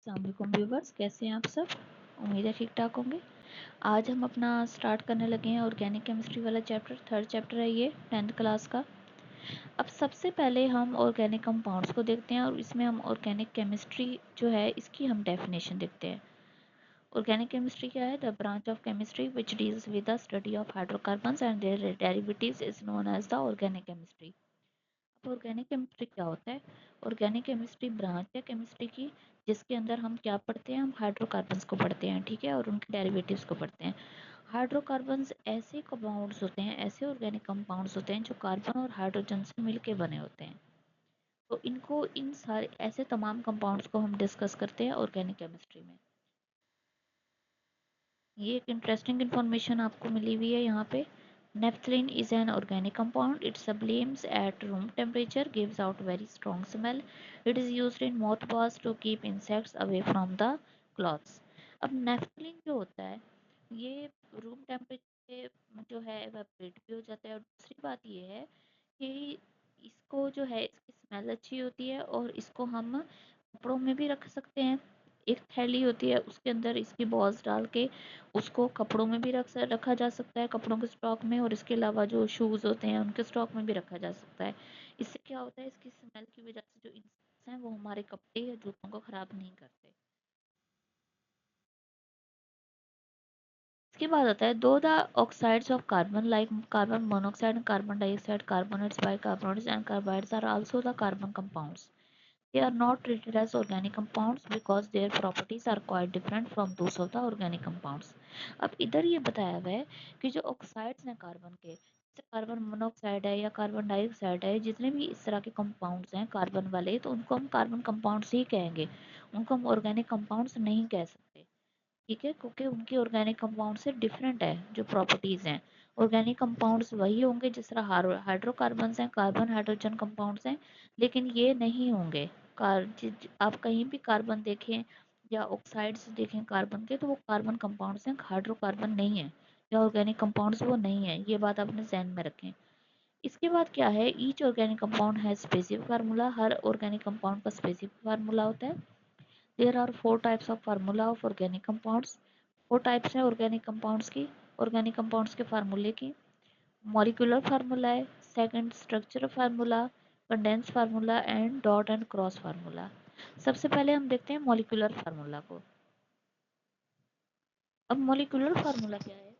अस्सलाम व्यूवर्स, कैसे हैं आप सब। उम्मीद है ठीक ठाक होंगे। आज हम अपना स्टार्ट करने लगे हैं ऑर्गेनिक केमिस्ट्री वाला चैप्टर। थर्ड चैप्टर है ये 10th क्लास का। अब सबसे पहले हम ऑर्गेनिक कंपाउंड्स को देखते हैं और इसमें हम ऑर्गेनिक केमिस्ट्री जो है इसकी हम डेफिनेशन देखते हैं। ऑर्गेनिक केमिस्ट्री क्या है? The branch of chemistry which deals with the study of hydrocarbons and their derivatives is known as the organic chemistry. तो ऑर्गेनिक केमिस्ट्री क्या होता है? ऑर्गेनिक केमिस्ट्री ब्रांच है केमिस्ट्री की जिसके अंदर हम क्या पढ़ते हैं? हम हाइड्रोकार्बन्स को पढ़ते हैं, ठीक है, और उनके डेरिवेटिव्स को पढ़ते हैं। हाइड्रोकार्बन्स ऐसे कंपाउंड्स होते हैं, ऐसे ऑर्गेनिक कंपाउंड्स होते हैं जो कार्बन और हाइड्रोजन से मिलके बने होते हैं। तो इनको इन सारे ऐसे तमाम कंपाउंड्स को हम डिस्कस करते हैं ऑर्गेनिक केमिस्ट्री में। ये एक इंटरेस्टिंग इन्फॉर्मेशन आपको मिली हुई है यहाँ पे। Naphthalene is an organic compound. It sublimes at room temperature, gives out very strong smell. It is used in mothballs to keep insects away from the cloths. अब naphthalene जो होता है ये रूम टेम्परेचर पे जो है एवापोरेट भी हो जाता है, और दूसरी बात ये है कि इसको जो है इसकी स्मेल अच्छी होती है और इसको हम कपड़ों में भी रख सकते हैं। एक थैली होती है उसके अंदर इसकी बॉल्स डाल के उसको कपड़ों में भी रखा जा सकता है, कपड़ों के स्टॉक में, और इसके अलावा जो शूज़ होते हैं उनके स्टॉक में भी रखा जा सकता है। इससे क्या होता है, इसकी स्मेल की वजह से जो इंसेक्ट्स हैं वो हमारे कपड़े या जूतों को ख़राब नहीं करते। इसके बाद आता है दो the oxides of carbon like carbon monoxide and carbon dioxide, carbonates, bicarbonates and carbides are also the carbon compounds. They are not treated as organic compounds because their properties are quite different from those of the organic compounds. अब इधर ये बताया हुआ है कि जो oxides हैं carbon के, जैसे कार्बन मोनोऑक्साइड है या कार्बन डाइऑक्साइड है, जितने भी इस तरह के कंपाउंड्स हैं कार्बन वाले, तो उनको हम कार्बन कंपाउंड्स ही कहेंगे, उनको हम ऑर्गेनिक कंपाउंड्स नहीं कह सकते। ठीक है, क्योंकि उनकी ऑर्गेनिक कंपाउंड से डिफरेंट है जो प्रॉपर्टीज हैं। ऑर्गेनिक कंपाउंड्स वही होंगे जिस तरह हाइड्रोकार्बन्स हैं, कार्बन हाइड्रोजन कंपाउंड्स हैं, लेकिन ये नहीं होंगे। आप कहीं भी कार्बन देखें या ऑक्साइड्स देखें कार्बन के, तो वो कार्बन कंपाउंड्स हैं, हाइड्रोकार्बन नहीं है, या ऑर्गेनिक कंपाउंड्स वो नहीं है। ये बात अपने जहन में रखें। इसके बाद क्या है, ईच ऑर्गेनिक कंपाउंड है स्पेसिफिक फार्मूला। हर ऑर्गेनिक कंपाउंड का स्पेसिफिक फार्मूला होता है। There are four types of formula of organic compounds. Four types है ऑर्गेनिक कंपाउंड्स की, ऑर्गेनिक कंपाउंड्स के फार्मूले की। मॉलिक्यूलर फार्मूला है, second structural formula, condense formula and dot and cross formula. सबसे पहले हम देखते हैं मॉलिक्यूलर फार्मूला को। अब मॉलिक्यूलर फार्मूला क्या है?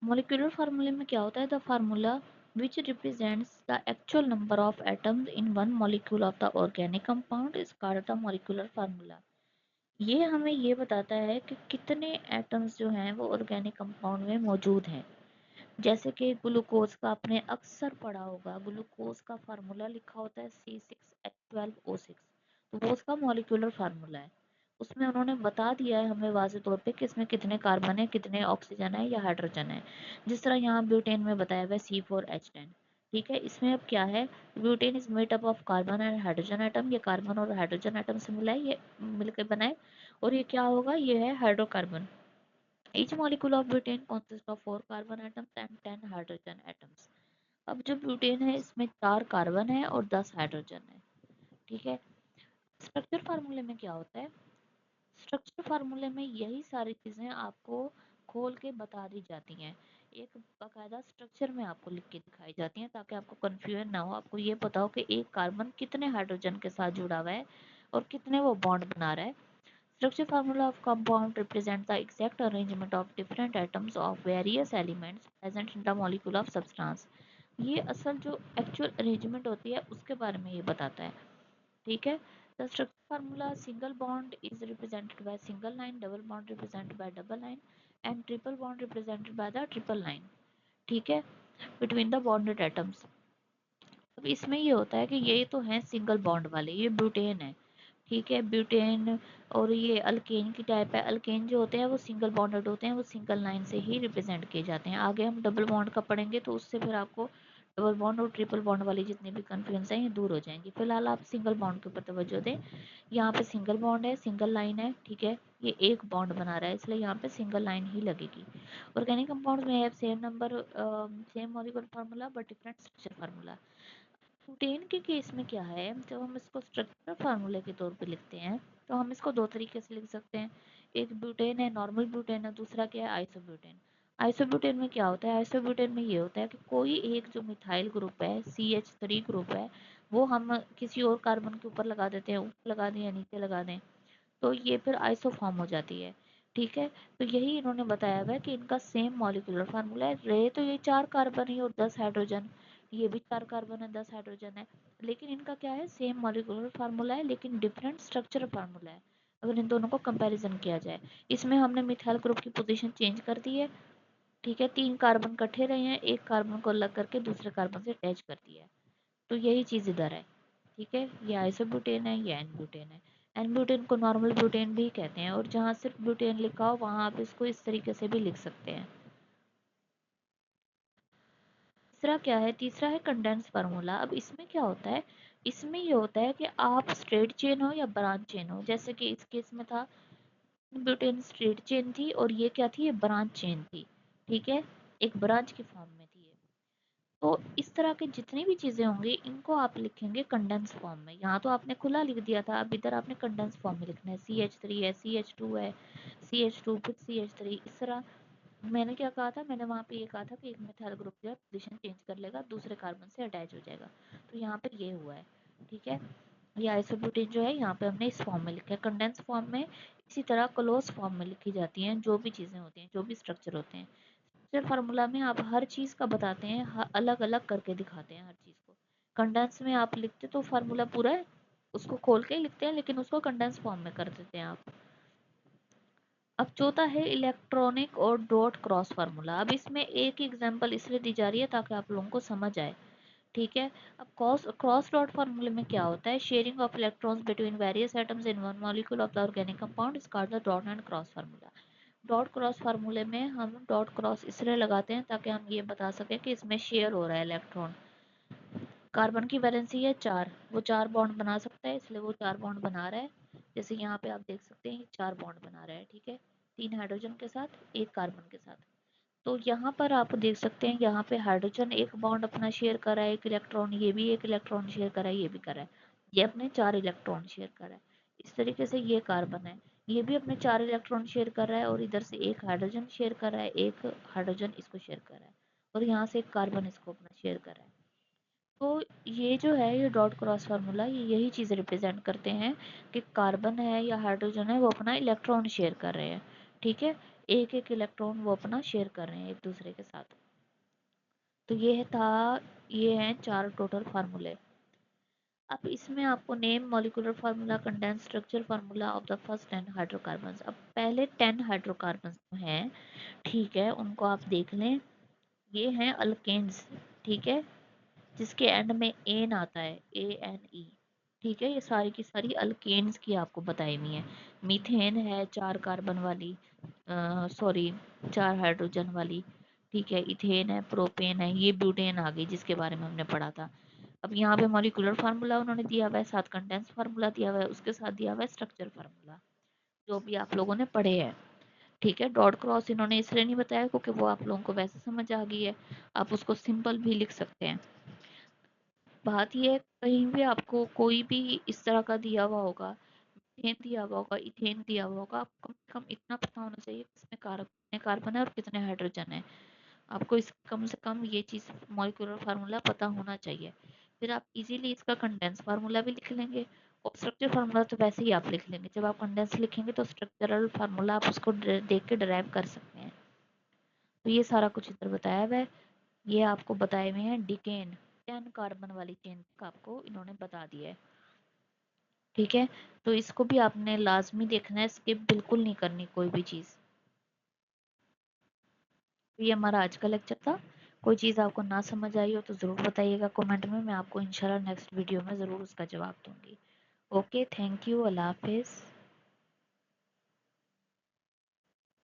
मॉलिक्यूलर फार्मूले में क्या होता है? The formula which represents the actual number of atoms in one molecule of the organic compound is called the molecular formula. ये हमें ये बताता है कि कितने एटम्स जो हैं वो ऑर्गेनिक कंपाउंड में मौजूद हैं। जैसे कि ग्लूकोज का आपने अक्सर पढ़ा होगा, ग्लूकोज का फार्मूला लिखा होता है C6H12O6, तो वो उसका मॉलिक्यूलर फार्मूला है। उसमें उन्होंने बता दिया है हमें वाज़े तौर पे कि इसमें कितने कार्बन है, कितने ऑक्सीजन है या हाइड्रोजन है। जिस तरह यहाँ ब्यूटेन में बताया हुआ है C4H10। ठीक है, इसमें अब क्या है, butane is made up of carbon and hydrogen atom. ये कार्बन और हाइड्रोजन एटम से मिला है, ये मिलकर बना है, और ये क्या होगा, ये है hydrocarbon. Each molecule of butane consists of 4 carbon atoms and 10 hydrogen atoms. अब जो ब्यूटेन है इसमें 4 कार्बन है और 10 हाइड्रोजन है। ठीक है, स्ट्रक्चर फार्मूले में क्या होता है? स्ट्रक्चर फार्मूले में यही सारी चीज़ें आपको खोल के बता दी जाती हैं, एक बाकायदा स्ट्रक्चर में आपको लिख के दिखाई जाती हैं, ताकि आपको कंफ्यूजन ना हो। आपको ये पता हो कि एक कार्बन कितने हाइड्रोजन के साथ जुड़ा हुआ है और कितने वो बॉन्ड बना रहा है। Structure formula of compound represent the exact arrangement of different atoms of various elements present in the molecule of substance. ये असल जो एक्चुअल अरेंजमेंट होती है उसके बारे में ये बताता है। ठीक है, the structure formula single bond is represented by single line, double bond represented by double line and triple bond represented by the triple line. ठीक है, between the bonded atoms. अब इसमें ये होता है कि ये तो हैं सिंगल बॉन्ड वाले, ये ब्यूटेन है। ठीक है, ब्यूटेन, और ये अल्केन की टाइप है। अल्केन जो होते हैं वो सिंगल बॉन्डेड होते हैं, वो सिंगल लाइन से ही रिप्रेजेंट किए जाते हैं। आगे हम डबल बॉन्ड का पढ़ेंगे तो उससे फिर आपको डबल बॉन्ड और ट्रिपल बॉन्ड वाली जितनी भी कन्फ्यूजन है ये दूर हो जाएंगी। फिलहाल आप सिंगल बॉन्ड के ऊपर तवज्जो दें। यहाँ पे सिंगल बॉन्ड है, सिंगल लाइन है, ठीक है, ये एक बॉन्ड बना रहा है इसलिए यहाँ पे सिंगल लाइन ही लगेगी। ऑर्गेनिक कंपाउंड में have same number, same molecular formula but different structure formula. Butane के केस में क्या है, जब हम इसको स्ट्रक्चरल फार्मूले के तौर पे लिखते हैं तो हम इसको दो तरीके से लिख सकते हैं। एक ब्यूटेन है, नॉर्मल ब्यूटेन है, दूसरा क्या है, आइसोब्यूटेन। आइसोब्यूटेन में क्या होता है, आइसोब्यूटेन में ये होता है कि कोई एक जो मिथाइल ग्रुप है, CH3 ग्रुप है, वो हम किसी और कार्बन के ऊपर लगा देते हैं, ऊपर लगा दें या नीचे लगा दें, तो ये फिर आइसो फॉर्म हो जाती है। ठीक है, तो यही इन्होंने बताया हुआ है कि इनका सेम मॉलिक्यूलर फार्मूला है। रहे तो ये 4 कार्बन ही और 10 हाइड्रोजन, ये भी 4 कार्बन है, 10 हाइड्रोजन है, लेकिन इनका क्या है, सेम मॉलिक्यूलर फार्मूला है लेकिन डिफरेंट स्ट्रक्चर फार्मूला है। अगर इन दोनों को कंपैरिजन किया जाए, इसमें हमने मिथाइल ग्रुप की पोजीशन चेंज कर दी है। ठीक है, 3 कार्बन इकट्ठे रहे हैं, एक कार्बन को अलग करके दूसरे कार्बन से अटैच कर दिया है, तो यही चीज़ इधर है। ठीक है, ये आइसोब्यूटेन है, ये एन ब्यूटेन है। एन ब्यूटेन को नॉर्मल ब्यूटेन भी कहते हैं, और जहाँ सिर्फ ब्यूटेन लिखा हो वहाँ आप इसको इस तरीके से भी लिख सकते हैं। तीसरा क्या है, तीसरा है कंडेंस फार्मूला। अब इसमें क्या होता है, इसमें ये होता है कि आप स्ट्रेट चेन हो या ब्रांच चेन हो, जैसे कि इस केस में था, ब्यूटेन स्ट्रेट चेन थी और ये क्या थी, ये ब्रांच चेन थी। ठीक है, एक ब्रांच की फॉर्म में थी ये। तो इस तरह की जितनी भी चीज़ें होंगी इनको आप लिखेंगे कंडेंस फॉर्म में। यहाँ तो आपने खुला लिख दिया था, अब इधर आपने कंडेंस फॉर्म में लिखना है। CH3 है, CH2 है, CH2 फिर CH3, इस तरह। मैंने क्या कहा था, मैंने वहाँ पे ये कहा था कि एक मिथाइल ग्रुप जो है पोजीशन चेंज कर लेगा, दूसरे कार्बन से अटैच हो जाएगा, तो यहाँ पर ये हुआ है। ठीक है, ये आइसोब्यूटेन जो है यहाँ पे हमने इस फॉर्म में लिखा है, कंडेंस फॉर्म में। इसी तरह क्लोज फॉर्म में लिखी जाती हैं जो भी चीज़ें होती हैं, जो भी स्ट्रक्चर होते हैं। फिर फार्मूला में आप हर चीज़ का बताते हैं, अलग अलग करके दिखाते हैं हर चीज़ को। कंडेंस में आप लिखते तो फार्मूला पूरा है, उसको खोल के ही लिखते हैं, लेकिन उसको कंडेंस फॉर्म में कर देते हैं आप। अब चौथा है इलेक्ट्रॉनिक और डॉट क्रॉस फार्मूला। अब इसमें एक एग्जांपल इसलिए दी जा रही है ताकि आप लोगों को समझ आए। ठीक है, अब क्रॉस क्रॉस डॉट फार्मूले में क्या होता है, sharing of electrons between various atoms in one molecule of the organic compound is called the dot and cross formula. Dot cross फार्मूले में हम डॉट क्रॉस इसलिए लगाते हैं ताकि हम ये बता सकें कि इसमें शेयर हो रहा है इलेक्ट्रॉन। कार्बन की वैलेंसी है 4, वो 4 बॉन्ड बना सकता है, इसलिए वो 4 बॉन्ड बना रहा है। जैसे यहाँ पे आप देख सकते हैं 4 बॉन्ड बना रहा है। ठीक है, 3 हाइड्रोजन के साथ, एक कार्बन के साथ। तो यहाँ पर आप देख सकते हैं, यहाँ पे हाइड्रोजन एक बॉन्ड अपना शेयर कर रहा है, एक इलेक्ट्रॉन, ये भी एक इलेक्ट्रॉन शेयर कर रहा है, ये भी कर रहा है, ये अपने 4 इलेक्ट्रॉन शेयर कर रहा है। इस तरीके से ये कार्बन है, ये भी अपने 4 इलेक्ट्रॉन शेयर कर रहा है, और इधर से एक हाइड्रोजन शेयर कर रहा है, एक हाइड्रोजन इसको शेयर कर रहा है, और यहाँ से एक कार्बन इसको अपना शेयर कर रहा है। तो ये जो है, ये डॉट क्रॉस फार्मूला, ये यही चीज़ रिप्रेजेंट करते हैं कि कार्बन है या हाइड्रोजन है वो अपना इलेक्ट्रॉन शेयर कर रहे हैं। ठीक है, एक एक इलेक्ट्रॉन वो अपना शेयर कर रहे हैं एक दूसरे के साथ। तो ये था, ये हैं 4 टोटल फार्मूले। अब इसमें आपको name molecular formula, condense structure formula of the first 10 hydrocarbons. अब पहले 10 हाइड्रोकार्बन्स जो हैं, ठीक है, उनको आप देख लें। ये हैं अल्केन्स। ठीक है, जिसके एंड में एन आता है, ANE। ठीक है, ये सारी की सारी अल्केन्स की आपको बताई हुई है। मीथेन है 4 कार्बन वाली, सॉरी 4 हाइड्रोजन वाली। ठीक है, इथेन है, प्रोपेन है, ये ब्यूटेन आ गई जिसके बारे में हमने पढ़ा था। अब यहाँ पे मॉलिक्यूलर फार्मूला उन्होंने दिया हुआ है, साथ कंडेंस फार्मूला दिया हुआ है, उसके साथ दिया हुआ है स्ट्रक्चर फार्मूला, जो भी आप लोगों ने पढ़े हैं। ठीक है, डॉट क्रॉस इन्होंने इसलिए नहीं बताया क्योंकि वो आप लोगों को वैसे समझ आ गई है, आप उसको सिंपल भी लिख सकते हैं। बात ये है, कहीं भी आपको कोई भी इस तरह का दिया हुआ होगा, मीथेन दिया हुआ होगा, इथेन दिया हुआ होगा, आपको कम से कम इतना पता होना चाहिए कितने कितने कार्बन है और कितने हाइड्रोजन है। आपको इस कम से कम ये चीज़ मॉलिक्यूलर फार्मूला पता होना चाहिए। फिर आप इजीली इसका कंडेंस फार्मूला भी लिख लेंगे, और स्ट्रक्चर फार्मूला तो वैसे ही आप लिख लेंगे। जब आप कंडेंस लिखेंगे तो स्ट्रक्चरल फार्मूला आप उसको देख के डराइव कर सकते हैं। तो ये सारा कुछ इधर बताया हुआ है। ये आपको बताए हुए हैं डिकेन, 10 कार्बन वाली चेन का आपको इन्होंने बता दिया है। ठीक है, तो इसको भी आपने लाजमी देखना है, स्किप बिल्कुल नहीं करनी कोई भी चीज़। तो ये हमारा आज का लेक्चर था। कोई चीज़ आपको ना समझ आई हो तो ज़रूर बताइएगा कमेंट में, मैं आपको इंशाल्लाह नेक्स्ट वीडियो में ज़रूर उसका जवाब दूंगी। ओके, थैंक यू, अल्लाह हाफिज़।